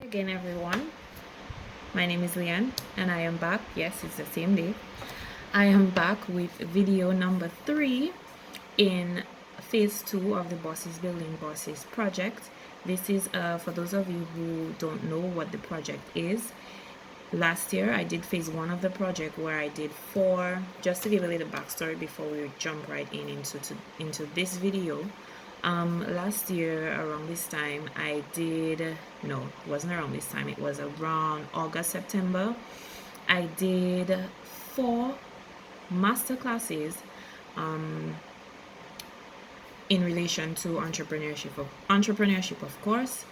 Again, everyone, my name is Leanne and I am back. Yes, it's the same day. I am back with video number 3 in phase 2 of the Bosses Building Bosses project. This is for those of you who don't know what the project is. Last year I did phase 1 of the project where I did 4, just to give a little backstory before we jump right into this video. Last year around this time I did, no, it wasn't around this time, it was around August, September. I did 4 master classes in relation to entrepreneurship of course,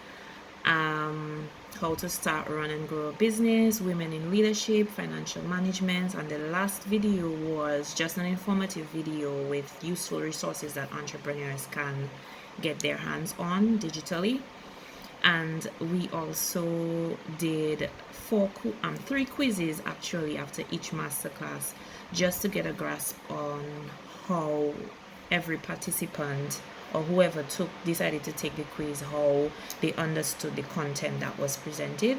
how to start, run and grow a business, women in leadership, financial management, and the last video was just an informative video with useful resources that entrepreneurs can get their hands on digitally. And we also did 3 quizzes actually after each masterclass, just to get a grasp on how every participant or whoever decided to take the quiz, how they understood the content that was presented.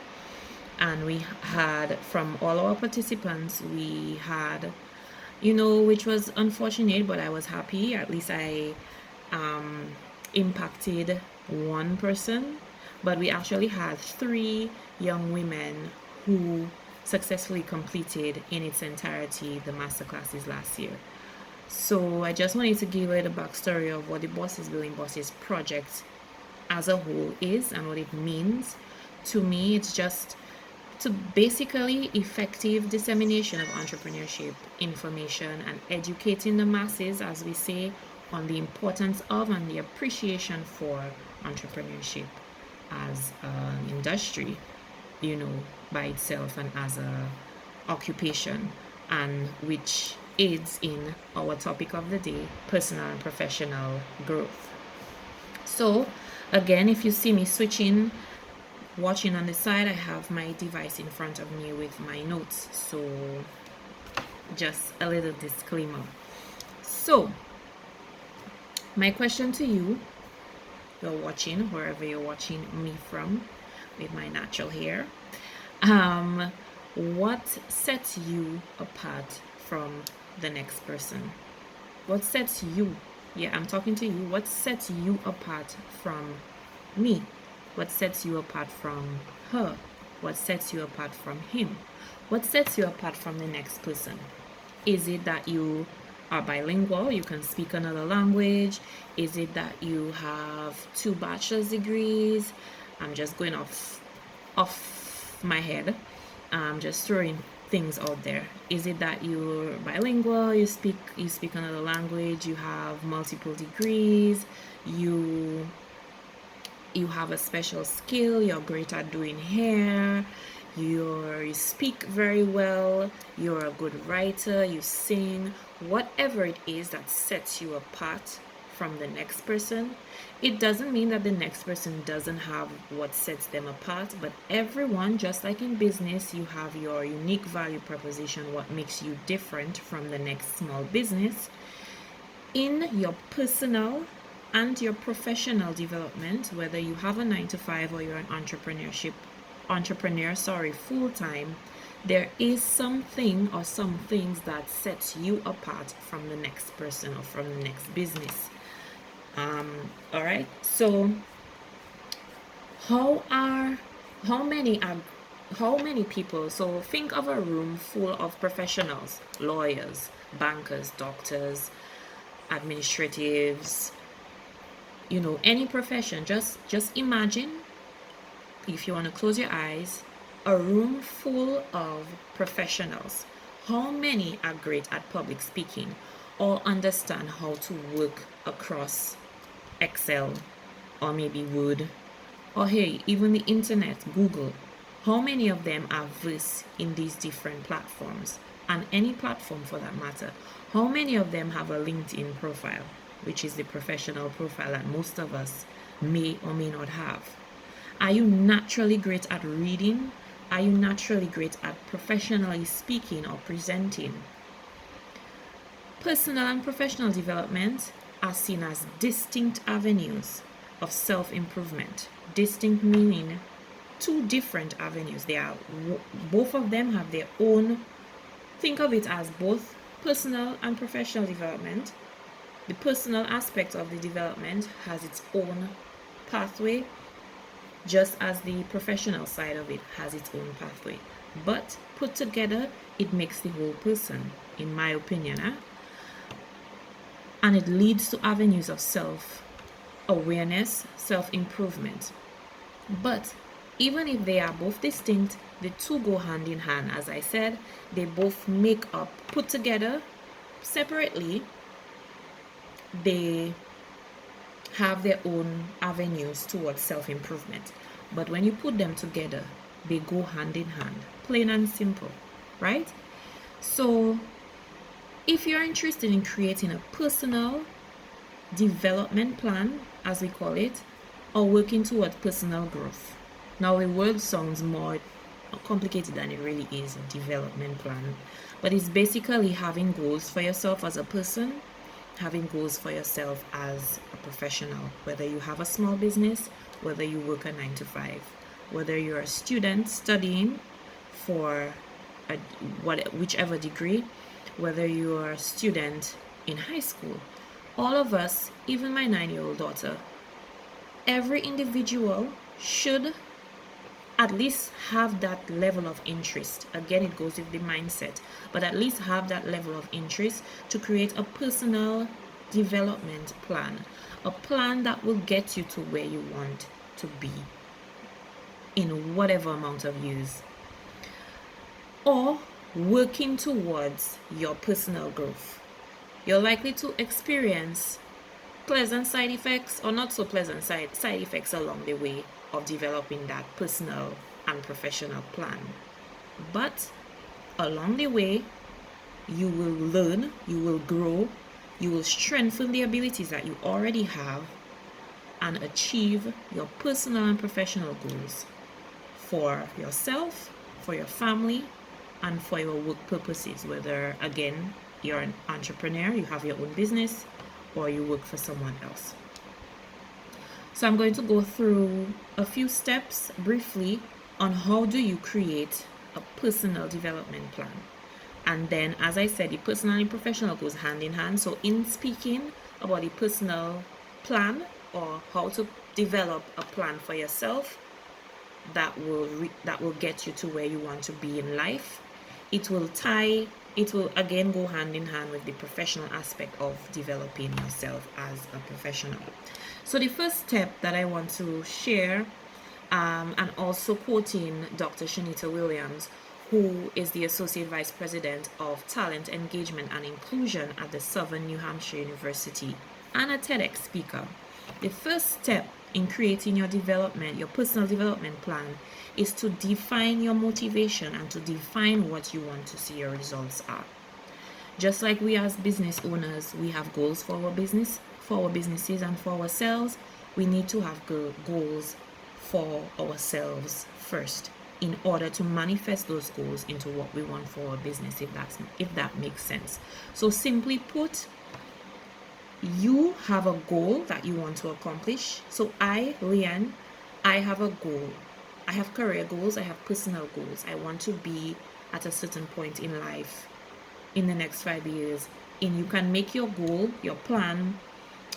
And we had, from all our participants, we had, which was unfortunate, but I was happy. At least I impacted one person. But we actually had 3 young women who successfully completed in its entirety the master classes last year. So I just wanted to give a little backstory of what the Bosses Building Bosses project as a whole is and what it means. To me, it's just to basically effective dissemination of entrepreneurship information and educating the masses, as we say, on the importance of and the appreciation for entrepreneurship as an industry, by itself and as a occupation, and which aids in our topic of the day, personal and professional growth. So again, if you see me watching on the side, I have my device in front of me with my notes, so just a little disclaimer. So my question to you, you're watching wherever you're watching me from with my natural hair, what sets you apart from the next person? What sets you, I'm talking to you, what sets you apart from me? What sets you apart from her? What sets you apart from him? What sets you apart from the next person? Is it that you are bilingual, you can speak another language? Is it that you have 2 bachelor's degrees? I'm just going off my head, just throwing things out there. Is it that you're bilingual, you speak another language, you have multiple degrees, you have a special skill, you're great at doing hair, you speak very well, you're a good writer, you sing, whatever it is that sets you apart from the next person. It doesn't mean that the next person doesn't have what sets them apart, but everyone, just like in business, you have your unique value proposition, what makes you different from the next small business. In your personal and your professional development, whether you have a 9-to-5 or you're an entrepreneur full-time, there is something or some things that sets you apart from the next person or from the next business. All right, so how many people, so think of a room full of professionals, lawyers, bankers, doctors, administratives, any profession. Just imagine, if you want to close your eyes, a room full of professionals. How many are great at public speaking or understand how to work across Excel or maybe Word, or hey, even the internet, Google? How many of them are versed in these different platforms, and any platform for that matter? How many of them have a LinkedIn profile, which is the professional profile that most of us may or may not have? Are you naturally great at reading? Are you naturally great at professionally speaking or presenting? Personal and professional development are seen as distinct avenues of self-improvement. Distinct meaning two different avenues. They are both of them have their own, think of it as both personal and professional development. The personal aspect of the development has its own pathway, just as the professional side of it has its own pathway. But put together, it makes the whole person, in my opinion. And it leads to avenues of self-awareness, self-improvement. But even if they are both distinct, the two go hand in hand. As I said, they both make up, put together separately, they have their own avenues towards self-improvement. But when you put them together, they go hand in hand, plain and simple, right? So if you're interested in creating a personal development plan, as we call it, or working towards personal growth. Now the word sounds more complicated than it really is, a development plan. But it's basically having goals for yourself as a person, having goals for yourself as a professional, whether you have a small business, whether you work a 9 to 5, whether you're a student studying for whichever degree, whether you're a student in high school. All of us, even my 9-year-old daughter, every individual should at least have that level of interest. Again, it goes with the mindset, but at least have that level of interest to create a personal development plan, a plan that will get you to where you want to be in whatever amount of years, or working towards your personal growth. You're likely to experience pleasant side effects or not so pleasant side effects along the way of developing that personal and professional plan. But along the way, you will learn, you will grow, you will strengthen the abilities that you already have and achieve your personal and professional goals for yourself, for your family, and for your work purposes, whether, again, you're an entrepreneur, you have your own business, or you work for someone else. So I'm going to go through a few steps briefly on how do you create a personal development plan. And then, as I said, the personal and professional goes hand in hand. So in speaking about the personal plan or how to develop a plan for yourself that will get you to where you want to be in life, it will again go hand in hand with the professional aspect of developing yourself as a professional. So the first step that I want to share, and also quoting Dr. Shanita Williams, who is the Associate Vice President of Talent Engagement and Inclusion at the Southern New Hampshire University and a TEDx speaker. The first step in creating your personal development plan is to define your motivation and to define what you want to see your results are. Just like we as business owners, we have goals for our business, for our businesses and for ourselves, we need to have goals for ourselves first in order to manifest those goals into what we want for our business, if that makes sense. So simply put, you have a goal that you want to accomplish. So Leanne, I have a goal. I have career goals, I have personal goals. I want to be at a certain point in life in the next 5 years. And you can make your goal, your plan,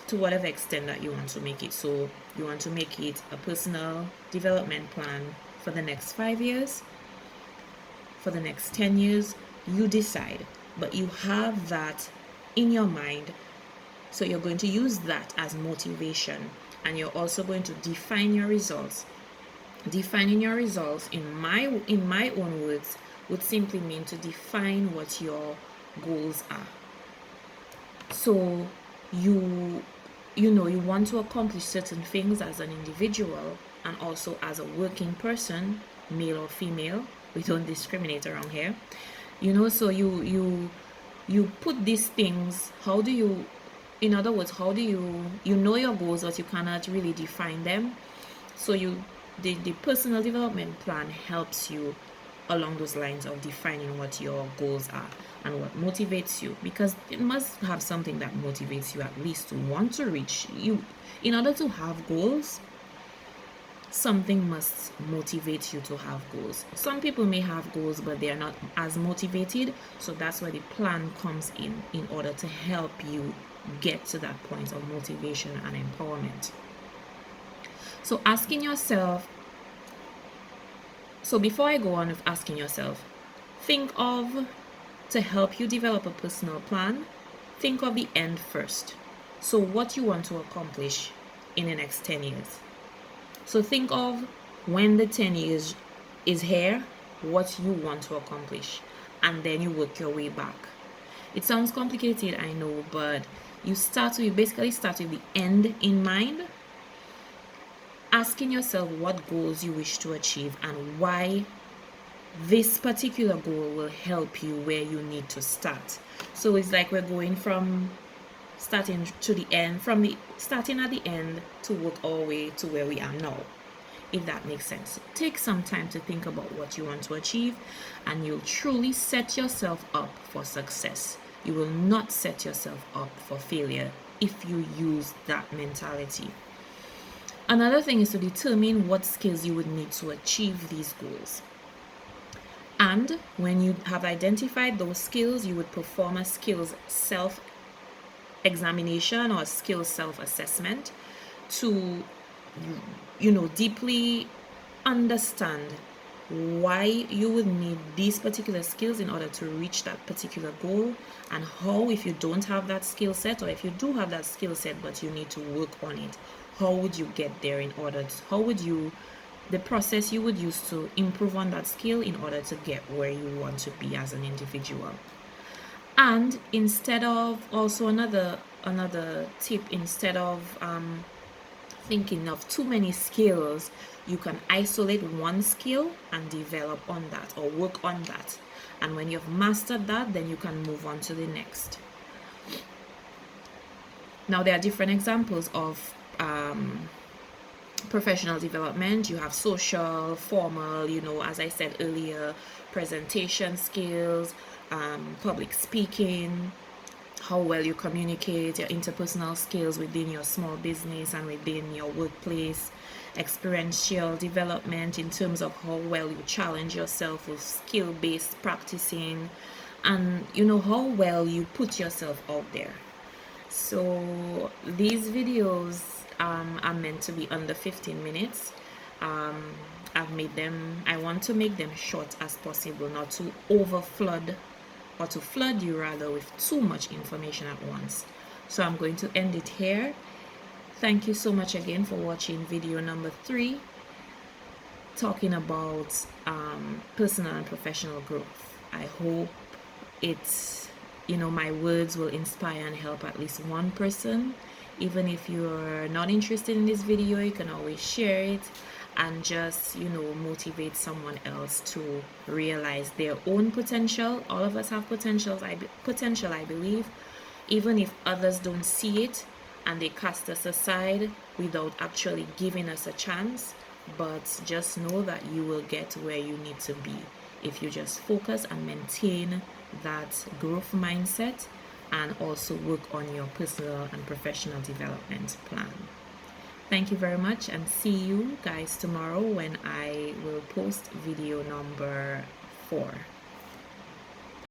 to whatever extent that you want to make it. So you want to make it a personal development plan for the next 5 years, for the next 10 years, you decide. But you have that in your mind. So you're going to use that as motivation, and you're also going to define your results. Defining your results, in my own words, would simply mean to define what your goals are. So you want to accomplish certain things as an individual and also as a working person, male or female. We don't discriminate around here. So you put these things. In other words, how do you know your goals, but you cannot really define them? So the personal development plan helps you along those lines of defining what your goals are and what motivates you, because it must have something that motivates you at least to want to reach you. In order to have goals, something must motivate you to have goals. Some people may have goals, but they are not as motivated. So that's where the plan comes in order to help you get to that point of motivation and empowerment. So asking yourself, so before I go on with asking yourself, think of, to help you develop a personal plan, think of the end first. So what you want to accomplish in the next 10 years. So think of when the 10 years is here, what you want to accomplish, and then you work your way back. It sounds complicated, I know, but you basically start with the end in mind, asking yourself what goals you wish to achieve and why this particular goal will help you where you need to start. So it's like we're going from starting to the end, from the starting at the end to work our way to where we are now, if that makes sense. Take some time to think about what you want to achieve, and you'll truly set yourself up for success. You will not set yourself up for failure if you use that mentality. Another thing is to determine what skills you would need to achieve these goals. And when you have identified those skills, you would perform a skills self-examination or skills self-assessment to, deeply understand why you would need these particular skills in order to reach that particular goal, and how, if you don't have that skill set, or if you do have that skill set but you need to work on it, how would you get there the process you would use to improve on that skill in order to get where you want to be as an individual. And instead of, also another tip, instead of thinking of too many skills, you can isolate one skill and develop on that or work on that. And when you've mastered that, then you can move on to the next. Now, there are different examples of professional development. You have social, formal, as I said earlier, presentation skills, public speaking, how well you communicate, your interpersonal skills within your small business and within your workplace, experiential development in terms of how well you challenge yourself with skill-based practicing, and how well you put yourself out there. So these videos are meant to be under 15 minutes. I want to make them short as possible, not to flood you rather with too much information at once. So I'm going to end it here. Thank you so much again for watching video number 3, talking about personal and professional growth. I hope my words will inspire and help at least one person. Even if you're not interested in this video, you can always share it and just motivate someone else to realize their own potential. All of us have potential, I believe, even if others don't see it and they cast us aside without actually giving us a chance. But just know that you will get where you need to be if you just focus and maintain that growth mindset, and also work on your personal and professional development plan. Thank you very much, and see you guys tomorrow when I will post video number 4.